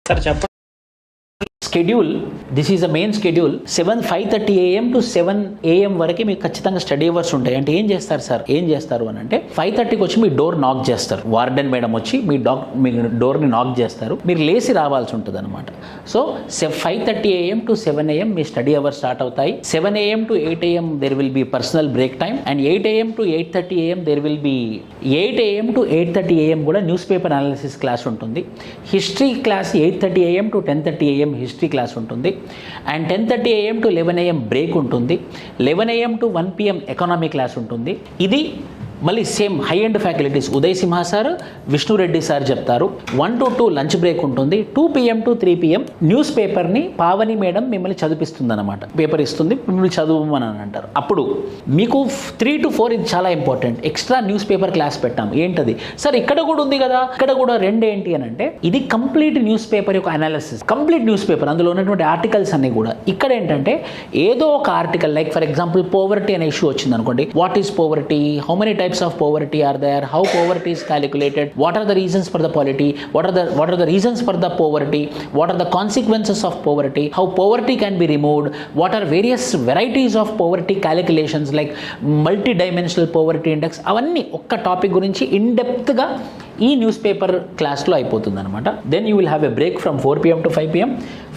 Sir చెప్పండి. Schedule, this is the main schedule. 5:30 AM to 7 AM వరకు మీకు ఖచ్చితంగా స్టడీ అవర్స్ ఉంటాయి. అంటే ఏం చేస్తారు సార్, ఏం చేస్తారు అని అంటే 5:30కి వచ్చి మీ డోర్ నాక్ చేస్తారు. వార్డెన్ మేడం వచ్చి మీ డోర్ని నాక్ చేస్తారు. మీరు లేచి రావాల్సి ఉంటుంది అనమాట. సో 5:30 AM to 7 AM మీ స్టడీ అవర్స్ స్టార్ట్ అవుతాయి. 7 AM to 8 AM there will be personal break time. And 8 AM to 8:30 AM there will be 8 AM to 8:30 AM కూడా న్యూస్ పేపర్ అనాలిసిస్ క్లాస్ ఉంటుంది. History class 8:30 AM to 10:30 AM history class ఉంటుంది. And 10:30 AM to 11 AM break ఉంటుంది. 11 AM to 1 PM economy class ఉంటుంది. ఇది మళ్ళీ same high end faculties Uday Simha sir, Vishnureddy sir చెప్తారు. 1 to 2 lunch break ఉంటుంది. 2 PM to 3 PM news పేపర్ని Pavani madam మిమ్మల్ని చదివిస్తుంది అనమాట. పేపర్ ఇస్తుంది, మిమ్మల్ని చదువుమని అంటారు. అప్పుడు మీకు 3 to 4 ఇది చాలా important. Extra news paper class పెట్టాం. ఏంటది సార్, ఇక్కడ కూడా ఉంది కదా, ఇక్కడ కూడా 2 ఏంటి అని అంటే ఇది కంప్లీట్ న్యూస్ పేపర్ యొక్క అనాలిసిస్, కంప్లీట్ న్యూస్ పేపర్, అందులో ఉన్నటువంటి ఆర్టికల్స్ అన్ని కూడా. ఇక్కడ ఏంటంటే ఏదో ఒక article, like for example poverty అనే ఇష్యూ వచ్చింది అనుకోండి. What is poverty, how many types of poverty are there, how poverty is calculated, what are the reasons for the poverty, what are the reasons for the poverty, what are the consequences of poverty, how poverty can be removed, what are various varieties of poverty calculations like multi-dimensional poverty index. అన్నీ ఒక్క topic గురించి in డెప్త్గా ఈ news paper క్లాస్లో అయిపోతుంది అనమాట. Then you will have a break from 4 PM to 5 PM.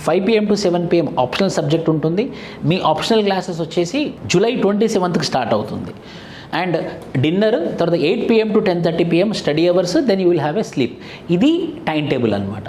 5 PM to 7 PM optional subject ఉంటుంది. మీ ఆప్షనల్ క్లాసెస్ వచ్చేసి జూలై 27th స్టార్ట్ అవుతుంది. అండ్ డిన్నర్ తర్వాత 8 PM to 10:30 PM study hours. Then you will have a sleep. ఇది time table అనమాట.